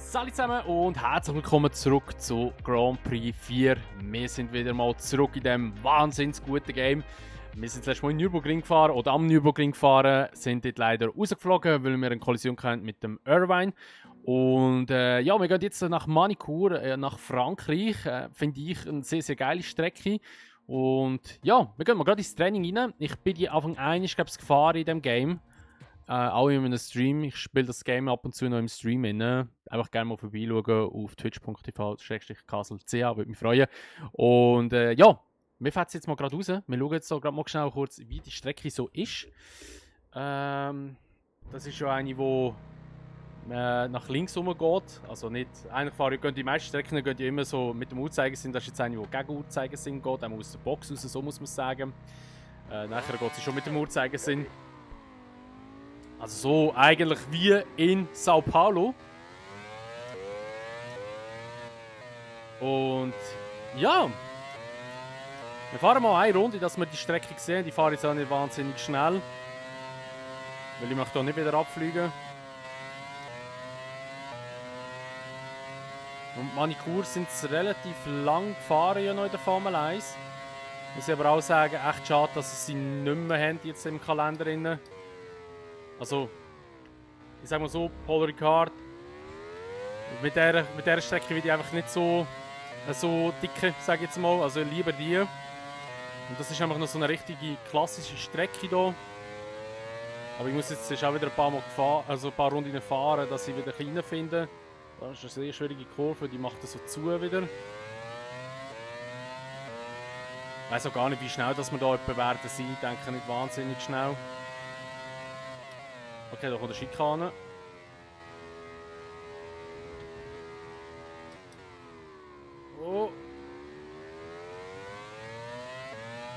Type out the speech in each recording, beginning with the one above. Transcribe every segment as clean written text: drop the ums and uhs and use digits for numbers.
Salut zusammen und herzlich willkommen zurück zu Grand Prix 4. Wir sind wieder mal zurück in diesem wahnsinnig guten Game. Wir sind letztes Mal in Nürburgring gefahren oder am Nürburgring gefahren, sind dort leider rausgeflogen, weil wir eine Kollision hatten mit dem Irvine. Und ja, wir gehen jetzt nach Manicourt, nach Frankreich. Finde ich eine sehr, sehr geile Strecke. Und ja, wir gehen mal gerade ins Training rein. Ich bin die Anfang 1, glaube ich, gefahren in diesem Game. Auch in einem Stream. Ich spiele das Game ab und zu noch im Stream rein. Einfach gerne mal vorbeischauen auf twitch.tv/kassel.ch, würde mich freuen. Und ja, wir fahren jetzt mal gerade raus. Wir schauen jetzt so gerade mal schnell kurz, wie die Strecke so ist. Das ist ja eine, die nach links geht. Also nicht, eigentlich gehen die meisten Strecken gehen immer so mit dem Uhrzeigersinn. Das ist jetzt eine, die gegen Uhrzeigersinn geht, auch aus der Box raus, so muss man sagen. Nachher geht sie schon mit dem Uhrzeigersinn. Also so eigentlich wie in Sao Paulo. Und ja, wir fahren mal eine Runde, dass wir die Strecke sehen. Die fahren jetzt auch nicht wahnsinnig schnell. Weil ich möchte hier nicht wieder abfliegen. Und Manicourt sind es relativ lang gefahren ja noch in der Formel 1. Muss ich aber auch sagen, echt schade, dass sie nicht mehr haben jetzt im Kalender drin. Also, ich sag mal so, Paul Ricard, mit dieser Strecke will ich einfach nicht so dicke, sage ich jetzt mal, also lieber die. Und das ist einfach noch so eine richtige klassische Strecke hier. Aber ich muss jetzt auch wieder ein paar Mal ein paar Runden fahren, dass ich wieder kleiner finde. Das ist eine sehr schwierige Kurve, die macht das so zu wieder. Ich weiß auch gar nicht, wie schnell dass wir da etwa werden sein. Ich denke nicht wahnsinnig schnell. Okay, da kommt der Schikane. Oh. Und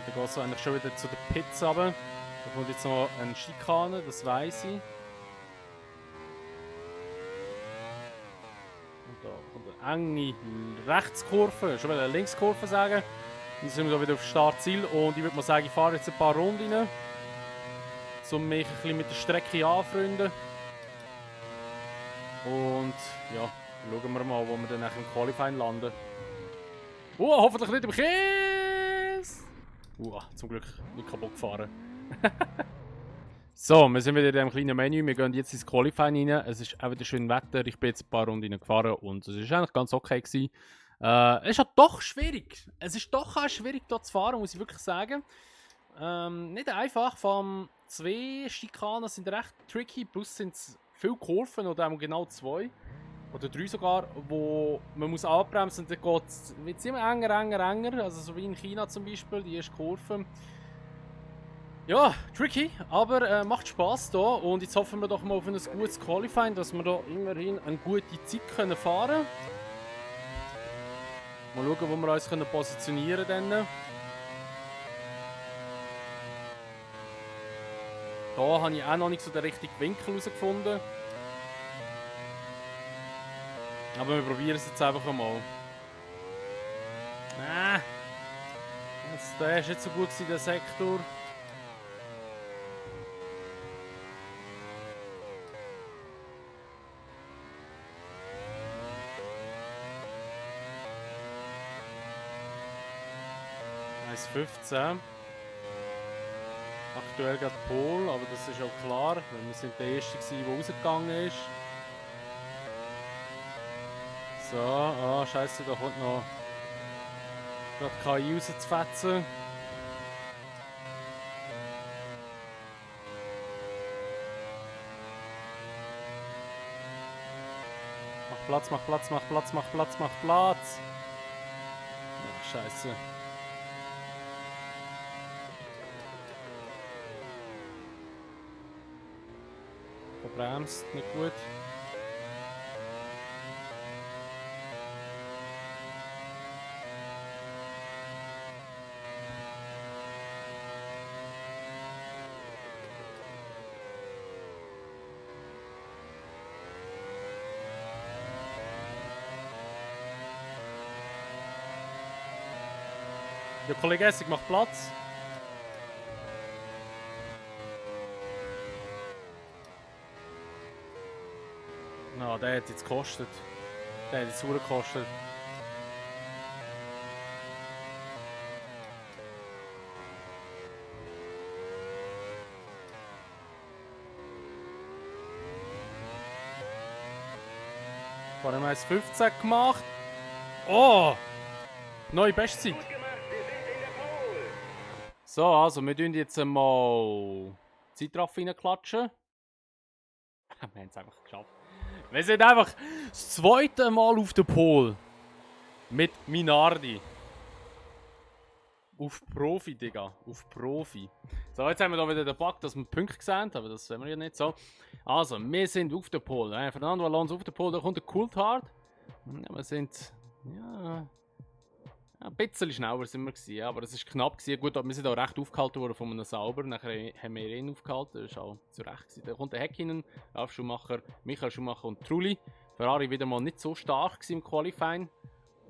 dann geht es eigentlich schon wieder zu der Pizza runter. Da kommt jetzt noch ein Schikane, das weiss ich. Und da kommt eine enge Rechtskurve, schon wieder eine Linkskurve sagen. Und dann sind wir da wieder auf Startziel. Und ich würde mal sagen, ich fahre jetzt ein paar Runden rein, um mich ein bisschen mit der Strecke anfreunden. Und ja, schauen wir mal, wo wir dann im Qualifying landen. Hoffentlich nicht im Käse! Zum Glück nicht kaputt gefahren. So, wir sind wieder in diesem kleinen Menü. Wir gehen jetzt ins Qualifying rein. Es ist auch wieder schön Wetter. Ich bin jetzt ein paar Runden gefahren und es war eigentlich ganz okay gewesen. Es ist halt doch schwierig. Es ist doch auch schwierig, hier zu fahren, muss ich wirklich sagen. Nicht einfach. Von 2 Schikanen sind recht tricky. Plus sind es viele Kurven oder auch genau 2. Oder 3 sogar, wo man muss abbremsen und dann geht es immer enger. Also so wie in China zum Beispiel, die erste Kurve. Ja, tricky, aber macht Spaß hier. Und jetzt hoffen wir doch mal auf ein gutes Qualifying, dass wir hier immerhin eine gute Zeit fahren können. Mal schauen, wo wir uns positionieren können. Hier habe ich auch noch nicht so den richtigen Winkel herausgefunden. Aber wir probieren es jetzt einfach einmal. Der war nicht so gut in der Sektor. Eins 15. Aktuell geht Pol, aber das ist auch klar, weil wir sind der Erste, der rausgegangen ist. So, scheiße, da kommt noch gerade KI rauszufetzen. Mach Platz. Scheiße. Verbremst, nicht gut. Der Kollege Essig macht Platz. Na, der hat jetzt gekostet. Der hat es gekostet. Vor allem 1,15 gemacht. Oh! Neue Bestzeit. So, also wir tun jetzt mal Zeitraffer reinklatschen. Wir haben es einfach geschafft. Wir sind einfach das zweite Mal auf der Pole. Mit Minardi. Auf Profi, Digga. Auf Profi. So, jetzt haben wir da wieder den Bug, dass wir Punkte sehen, aber das sehen wir ja nicht so. Also, wir sind auf der Pole. Fernando Alonso auf der Pole, da kommt der Coulthard. Ja, wir sind... Ja... Ein bisschen schneller sind wir gewesen, aber es war knapp gewesen. Gut, wir sind auch recht aufgehalten worden von einem Sauber. Nachher haben wir ihn aufgehalten, das war auch zu Recht gewesen. Da kommt der Häkkinen, Ralf Schumacher, Michael Schumacher und Trulli. Ferrari wieder mal nicht so stark im Qualifying.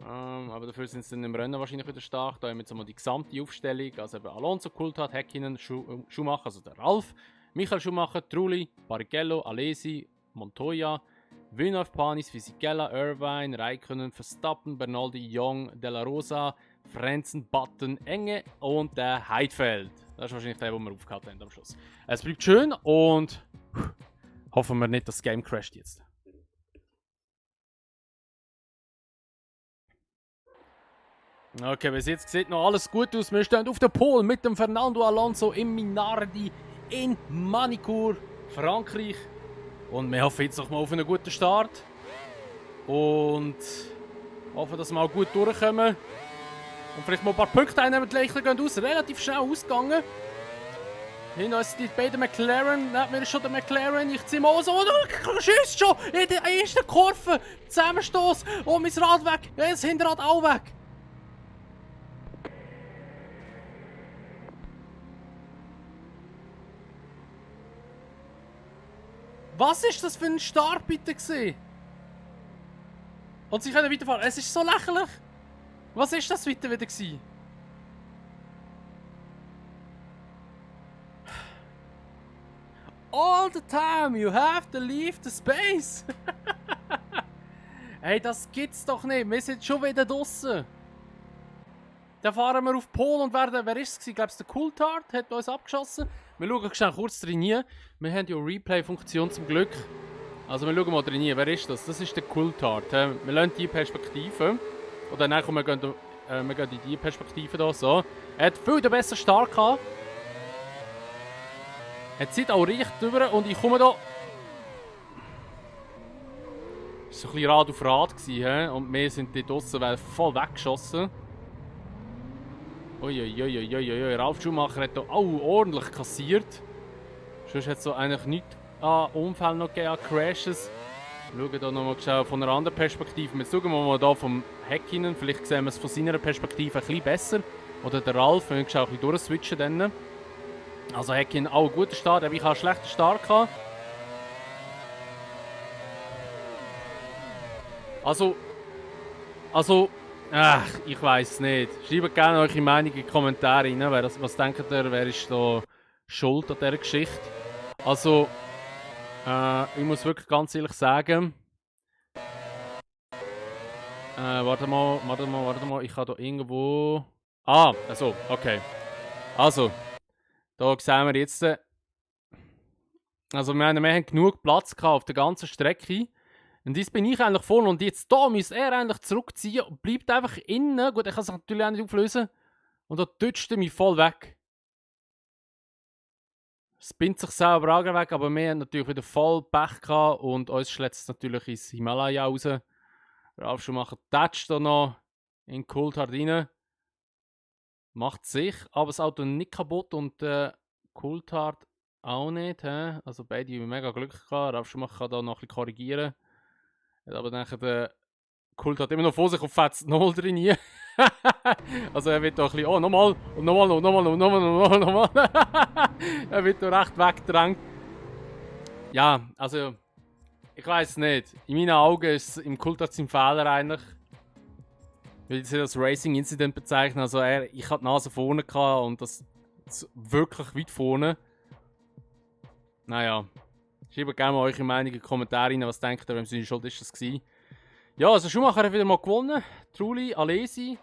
Aber dafür sind sie dann im Rennen wahrscheinlich wieder stark. Da haben wir jetzt mal die gesamte Aufstellung. Also eben Alonso, Coulthard, Häkkinen, Schumacher, also der Ralf, Michael Schumacher, Trulli, Barrichello, Alesi, Montoya, Villeneuve, Panis, Fisichella, Irvine, Räikkönen, Verstappen, Bernaldi, Young, De La Rosa, Frenzen, Button, Enge und der Heidfeld. Das ist wahrscheinlich der, den wir aufgehalten haben am Schluss. Es bleibt schön und hoffen wir nicht, dass das Game crasht jetzt. Okay, bis jetzt sieht noch alles gut aus. Wir stehen auf der Pole mit dem Fernando Alonso im Minardi in Manicourt, Frankreich. Und wir hoffen jetzt noch mal auf einen guten Start. Und hoffen, dass wir auch gut durchkommen. Und vielleicht mal ein paar Punkte einnehmen. Die Lichter gehen aus. Relativ schnell ausgegangen. Hinten ist die beiden McLaren. Neben mir ist schon der McLaren. Ich ziehe mal so. Oh, schießt schon! In der ersten Kurve. Zusammenstoß. Oh, mein Rad weg. Das Hinterrad auch weg. Was ist das für ein Start bitte gewesen? Und sie können weiterfahren. Es ist so lächerlich. Was ist das wieder gewesen? All the time you have to leave the space. Hey, das gibt's doch nicht. Wir sind schon wieder draussen. Dann fahren wir auf Pole und werden... Wer ist es? Ich glaube, der Coulthard hat uns abgeschossen. Wir schauen schnell kurz rein. Wir haben ja Replay-Funktion zum Glück. Also wir schauen mal rein. Wer ist das? Das ist der Coulthard. Wir lassen die Perspektive. Oder nein, komm, wir gehen in die Perspektive hier. So. Er hat viel den besseren Start gehabt. Er zieht auch richtig drüber und ich komme da... Es war ein bisschen Rad auf Rad gewesen, und wir sind dort draussen voll weggeschossen. Uiuiuiuiui, Ralf Schumacher hat hier auch ordentlich kassiert. Sonst hat es so eigentlich nichts an Unfällen noch gegeben, an Crashes. Wir schauen hier nochmal von einer anderen Perspektive. Jetzt schauen wir mal hier vom Häkkinen. Vielleicht sehen wir es von seiner Perspektive ein bisschen besser. Oder der Ralf, wir können auch ein bisschen durchswitchen dann. Also Häkkinen auch einen guten Start, aber ich habe einen schlechten Start gehabt. Ach, ich weiß es nicht. Schreibt gerne eure Meinung in die Kommentare rein. Was denkt ihr, wer ist da schuld an dieser Geschichte? Also, ich muss wirklich ganz ehrlich sagen. Warte mal. Ich habe da irgendwo... Ah, also, okay. Also, da sehen wir jetzt... Also, wir haben genug Platz gehabt auf der ganzen Strecke. Und jetzt bin ich eigentlich vorne und jetzt da muss er eigentlich zurückziehen und bleibt einfach innen. Gut, ich kann es natürlich auch nicht auflösen. Und da tätscht er mich voll weg. Es bindet sich selber auch weg, aber wir haben natürlich wieder voll Pech gehabt und uns schlägt es natürlich ins Himalaya raus. Ralf Schumacher tätscht da noch in Coulthard rein. Macht sich, aber das Auto nicht kaputt und Coulthard auch nicht. Also beide haben mega Glück gehabt. Ralf Schumacher kann da noch ein bisschen korrigieren. Aber dann der Coulthard immer noch vor sich auf Fetz 0 drin. Also er wird da ein bisschen, oh nochmal und nochmal. Er wird da recht weggedrängt. Ja, also ich weiß nicht. In meinen Augen ist es im Coulthard sein Fehler eigentlich. Ich will das Racing Incident bezeichnen. Also ich hatte die Nase vorne gehabt und das wirklich weit vorne. Naja. Schreibt gerne mal eure Meinung in die Kommentare rein, was denkt ihr, wem seine Schuld ist das gewesen. Ja, also Schumacher hat wieder mal gewonnen. Trulli, Alesi.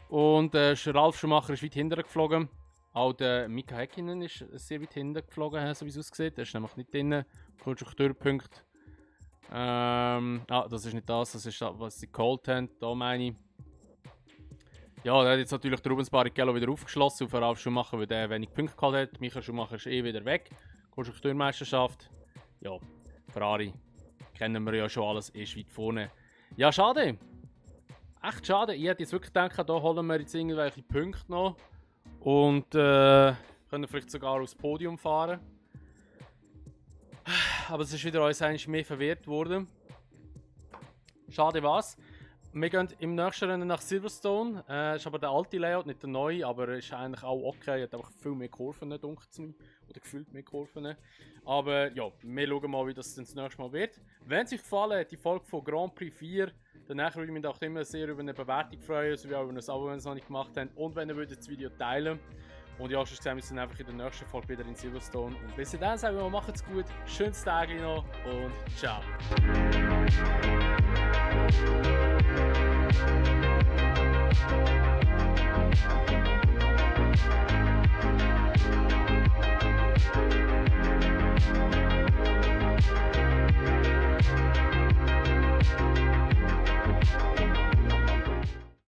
Und Ralf Schumacher ist weit hinten geflogen. Auch der Mika Häkkinen ist sehr weit hinten geflogen, so wie es aussieht. Der ist nämlich nicht drin. Konstrukteurpunkt. Das ist nicht das ist das, was sie geholt haben. Da meine ich. Ja, der hat jetzt natürlich der Rubens Barrichello wieder aufgeschlossen auf Ralf Schumacher, weil der wenig Punkte gehabt hat. Michael Schumacher ist wieder weg. Konstrukteurmeisterschaft. Ja, Ferrari. Kennen wir ja schon alles, ist weit vorne. Ja, schade. Echt schade. Ich hätte jetzt wirklich gedacht, da holen wir jetzt irgendwelche Punkte noch. Und können vielleicht sogar aufs Podium fahren. Aber es ist wieder uns eigentlich mehr verwehrt worden. Schade was. Wir gehen im nächsten Rennen nach Silverstone. Ist aber der alte Layout, nicht der neue, aber ist eigentlich auch okay. Hat einfach viel mehr Kurven, dunkel zu mir. Oder gefühlt mehr Kurven. Aber ja, wir schauen mal, wie das nächste Mal wird. Wenn es euch gefallen hat, die Folge von Grand Prix 4, dann würde ich mich auch immer sehr über eine Bewertung freuen, sowie auch über ein Abo, wenn ihr es noch nicht gemacht habt. Und wenn ihr das Video teilen würdet. Und ja, sonst sehen wir uns dann einfach in der nächsten Folge wieder in Silverstone. Und bis dann sagen wir mal, macht's gut, schönes Tag noch und ciao.